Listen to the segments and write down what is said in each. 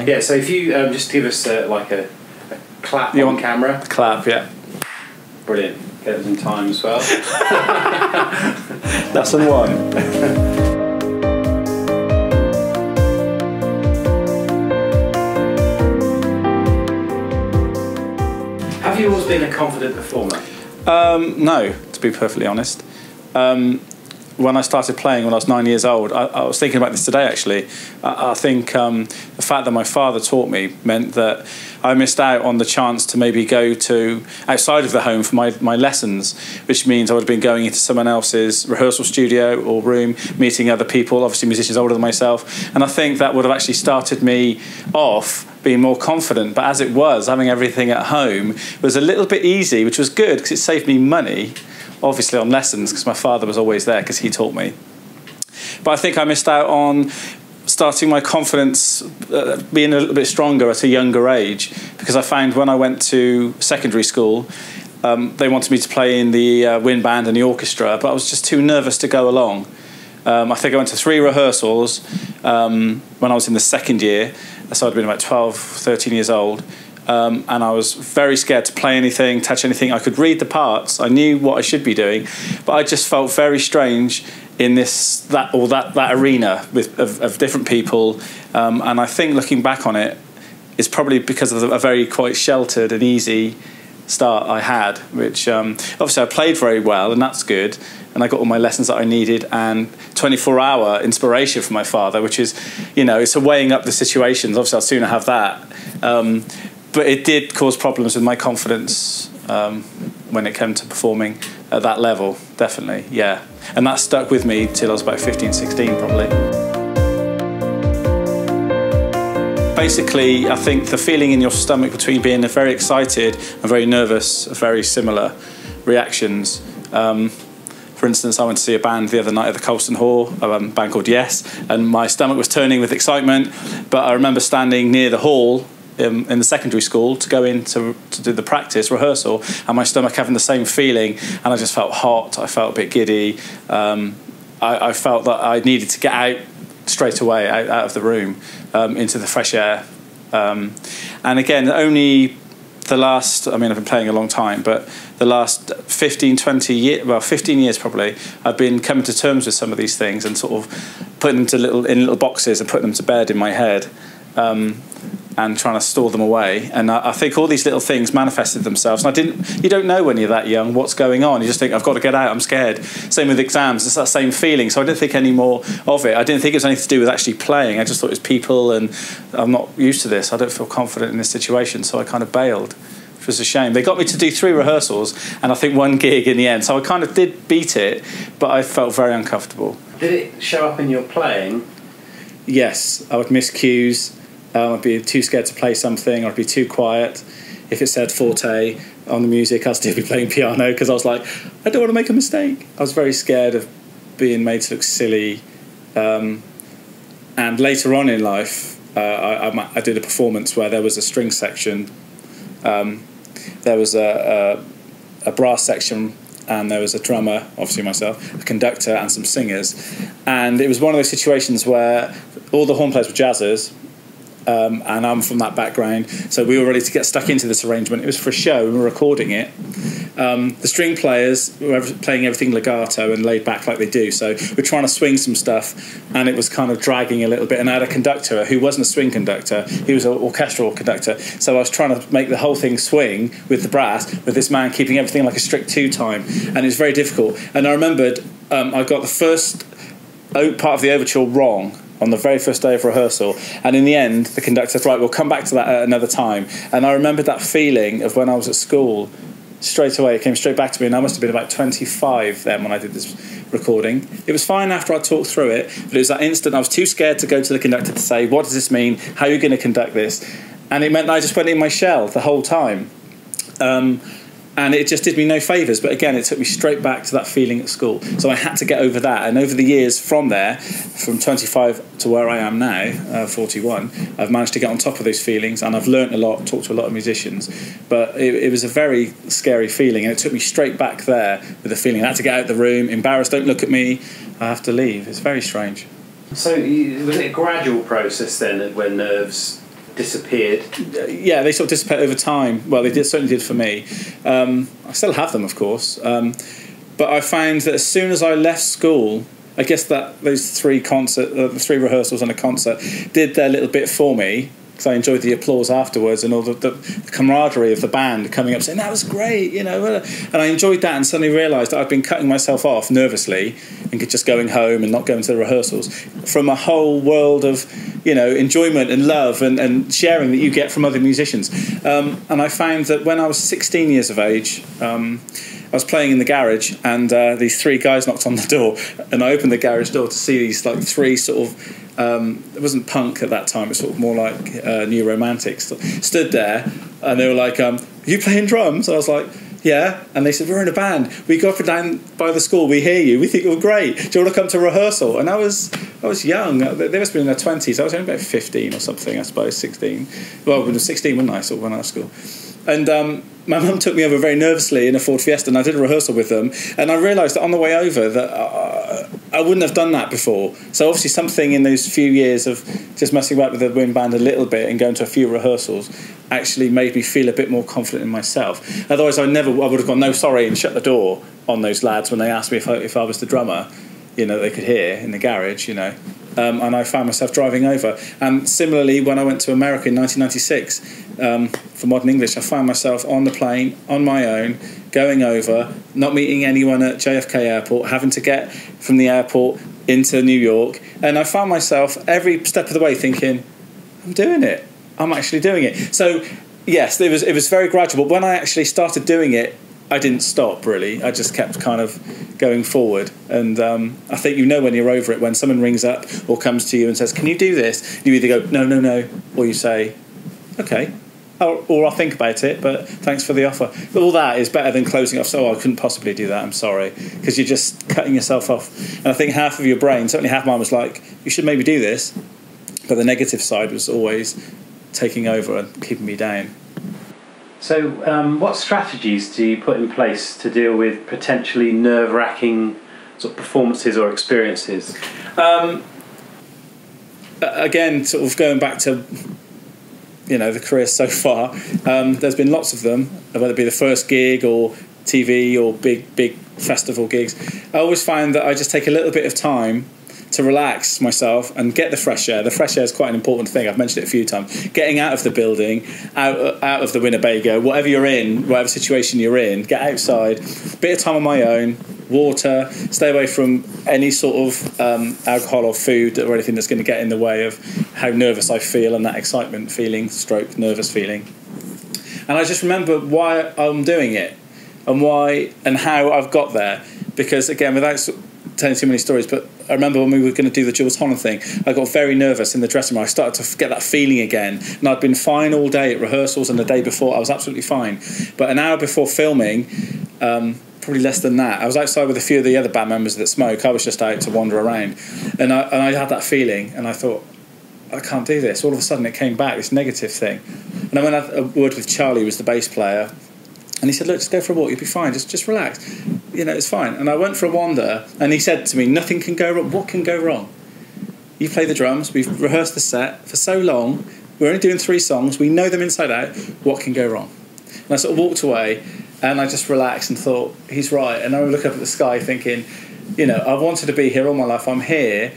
definitely. Yeah, so if you just give us like a clap on camera. Clap, yeah. Brilliant. Get us in time as well. Lesson 1. Have you always been a confident performer? No, to be perfectly honest. When I started playing when I was 9 years old, I was thinking about this today actually. I think the fact that my father taught me meant that I missed out on the chance to maybe go to outside of the home for my lessons, which means I would have been going into someone else's rehearsal studio or room, meeting other people, obviously musicians older than myself, and I think that would have actually started me off being more confident. But as it was, having everything at home was a little bit easy, which was good because it saved me money, obviously on lessons, because my father was always there because he taught me. But I think I missed out on starting my confidence being a little bit stronger at a younger age, because I found when I went to secondary school, they wanted me to play in the wind band and the orchestra, but I was just too nervous to go along. I think I went to 3 rehearsals when I was in the second year, so I'd been about 12, 13 years old. And I was very scared to play anything, touch anything. I could read the parts, I knew what I should be doing, but I just felt very strange in that arena of different people. And I think looking back on it, it's probably because of a very quite sheltered and easy start I had, which obviously I played very well, and that's good. And I got all my lessons that I needed, and 24-hour inspiration from my father, which is, you know, it's a weighing up the situations. Obviously, I'd sooner have that. But it did cause problems with my confidence when it came to performing at that level, definitely, yeah. And that stuck with me till I was about 15, 16 probably. Basically, I think the feeling in your stomach between being very excited and very nervous are very similar reactions. For instance, I went to see a band the other night at the Colston Hall, a band called Yes, and my stomach was turning with excitement, but I remember standing near the hall in the secondary school to go in to do the practice rehearsal, and my stomach having the same feeling, and I just felt hot, I felt a bit giddy. I felt that I needed to get out straight away, out of the room, into the fresh air. And again, only the last, I mean, I've been playing a long time, but the last 15, 20 years, well, 15 years probably, I've been coming to terms with some of these things and sort of putting them in little boxes and putting them to bed in my head. And trying to store them away, and I think all these little things manifested themselves. And you don't know when you're that young what's going on. You just think, I've got to get out, I'm scared. Same with exams, it's that same feeling. So I didn't think any more of it. I didn't think it was anything to do with actually playing. I just thought it was people, and I'm not used to this. I don't feel confident in this situation, so I kind of bailed, which was a shame. They got me to do 3 rehearsals, and I think 1 gig in the end. So I kind of did beat it, but I felt very uncomfortable. Did it show up in your playing? Yes, I would miss cues. I'd be too scared to play something, or I'd be too quiet. If it said forte on the music, I'd still be playing piano because I was like, I don't want to make a mistake. I was very scared of being made to look silly. And later on in life, I did a performance where there was a string section, there was a brass section, and there was a drummer, obviously myself, a conductor, and some singers. And it was one of those situations where all the horn players were jazzers, and I'm from that background, so we were ready to get stuck into this arrangement. It was for a show, we were recording it. The string players were playing everything legato and laid back like they do, so we're trying to swing some stuff, and it was kind of dragging a little bit. And I had a conductor who wasn't a swing conductor, he was an orchestral conductor, so I was trying to make the whole thing swing with the brass, with this man keeping everything like a strict 2 time, and it was very difficult. And I remembered I got the first part of the overture wrong on the very first day of rehearsal, and in the end the conductor said, right, we'll come back to that at another time. And I remembered that feeling of when I was at school. Straight away it came straight back to me, and I must have been about 25 then when I did this recording. It was fine after I talked through it, but it was that instant I was too scared to go to the conductor to say, what does this mean, how are you going to conduct this? And it meant that I just went in my shell the whole time. And it just did me no favours, but again, it took me straight back to that feeling at school. So I had to get over that, and over the years from there, from 25 to where I am now, 41, I've managed to get on top of those feelings, and I've learnt a lot, talked to a lot of musicians, but it was a very scary feeling, and it took me straight back there with the feeling I had to get out of the room, embarrassed, don't look at me, I have to leave. It's very strange. So was it a gradual process then when nerves disappeared. Yeah, they sort of dissipate over time. Well, certainly did for me. I still have them, of course. But I found that as soon as I left school, I guess that those three rehearsals and a concert did their little bit for me, because I enjoyed the applause afterwards and all the camaraderie of the band coming up saying, that was great, you know. And I enjoyed that, and suddenly realised that I'd been cutting myself off nervously and just going home and not going to the rehearsals from a whole world of, you know, enjoyment and love and sharing that you get from other musicians. And I found that when I was 16 years of age, I was playing in the garage, and these three guys knocked on the door, and I opened the garage door to see these like three sort of it wasn't punk at that time, it was sort of more like new romantics, stood there, and they were like, are you playing drums? I was like, yeah. And they said, we're in a band, we go up and down by the school, we hear you, we think you're great, do you want to come to rehearsal? And I was young, they must have been in their 20s, I was only about 15 or something, I suppose, 16. Well, I was 16 when I sort of went out of school. And my mum took me over very nervously in a Ford Fiesta, and I did a rehearsal with them, and I realised that on the way over that I wouldn't have done that before. So obviously something in those few years of just messing about with the wind band a little bit and going to a few rehearsals actually made me feel a bit more confident in myself. Otherwise I would have gone, no, sorry, and shut the door on those lads when they asked me if I was the drummer, you know, they could hear in the garage, you know. And I found myself driving over. And similarly, when I went to America in 1996 for Modern English, I found myself on the plane, on my own, going over, not meeting anyone at JFK Airport, having to get from the airport into New York. And I found myself every step of the way thinking, I'm doing it. I'm actually doing it. So, yes, it was very gradual. But when I actually started doing it, I didn't stop, really. I just kept kind of going forward. And I think you know when you're over it, when someone rings up or comes to you and says, can you do this? You either go, no, or you say, okay, or I'll think about it, but thanks for the offer. But all that is better than closing off, so I couldn't possibly do that, I'm sorry, because you're just cutting yourself off. And I think half of your brain, certainly half mine, was like, you should maybe do this, but the negative side was always taking over and keeping me down. So what strategies do you put in place to deal with potentially nerve-wracking sort of performances or experiences? Again, sort of going back to, you know, the career so far, there's been lots of them, whether it be the first gig or TV or big festival gigs. I always find that I just take a little bit of time to relax myself and get the fresh air. The fresh air is quite an important thing. I've mentioned it a few times. Getting out of the building, out of the Winnebago, whatever you're in, whatever situation you're in, get outside, bit of time on my own, water, stay away from any sort of alcohol or food or anything that's going to get in the way of how nervous I feel and that excitement feeling, stroke nervous feeling. And I just remember why I'm doing it and why and how I've got there. Because, again, without telling too many stories, but I remember when we were going to do the Jools Holland thing, I got very nervous in the dressing room. I started to get that feeling again, and I'd been fine all day at rehearsals, and the day before I was absolutely fine. But an hour before filming, probably less than that, I was outside with a few of the other band members that smoke. I was just out to wander around, and I had that feeling, and I thought, I can't do this. All of a sudden it came back, this negative thing. And I went out a word with Charlie, who was the bass player, and he said, look, just go for a walk, you'll be fine, just relax. You know, it's fine. And I went for a wander, and he said to me, nothing can go wrong. What can go wrong? You play the drums, we've rehearsed the set for so long, we're only doing 3 songs, we know them inside out, what can go wrong? And I sort of walked away, and I just relaxed and thought, he's right. And I would look up at the sky thinking, you know, I've wanted to be here all my life, I'm here,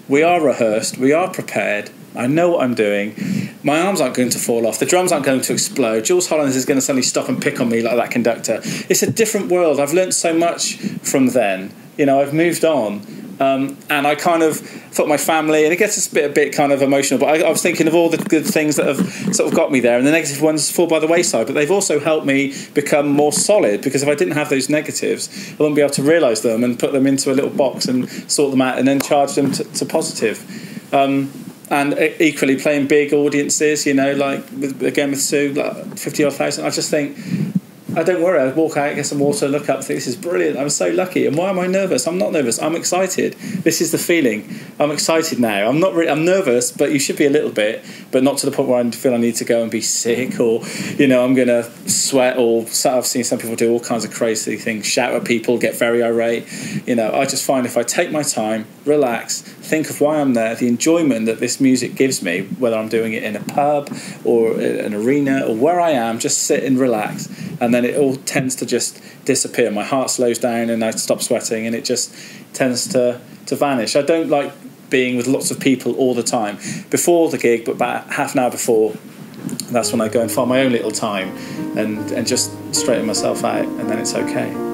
we are rehearsed, we are prepared, I know what I'm doing. My arms aren't going to fall off. The drums aren't going to explode. Jools Holland is going to suddenly stop and pick on me like that conductor. It's a different world. I've learnt so much from then. You know, I've moved on. And I kind of thought my family, and it gets a bit kind of emotional, but I was thinking of all the good things that have sort of got me there, and the negative ones fall by the wayside, but they've also helped me become more solid, because if I didn't have those negatives, I wouldn't be able to realise them and put them into a little box and sort them out and then charge them to positive. And equally playing big audiences, you know, like with Sue, like 50-odd thousand. I just think, I don't worry. I walk out, get some water, look up, think this is brilliant. I'm so lucky. And why am I nervous? I'm not nervous. I'm excited. This is the feeling. I'm excited now. I'm not. I'm nervous, but you should be a little bit, but not to the point where I feel I need to go and be sick, or, you know, I'm going to sweat, or I've seen some people do all kinds of crazy things, shout at people, get very irate. You know, I just find if I take my time, relax, think of why I'm there, the enjoyment that this music gives me, whether I'm doing it in a pub or an arena or where I am, just sit and relax, and then it all tends to just disappear. My heart slows down and I stop sweating, and it just tends to vanish. I don't like being with lots of people all the time. Before the gig, but about half an hour before, that's when I go and find my own little time and just straighten myself out, and then it's okay.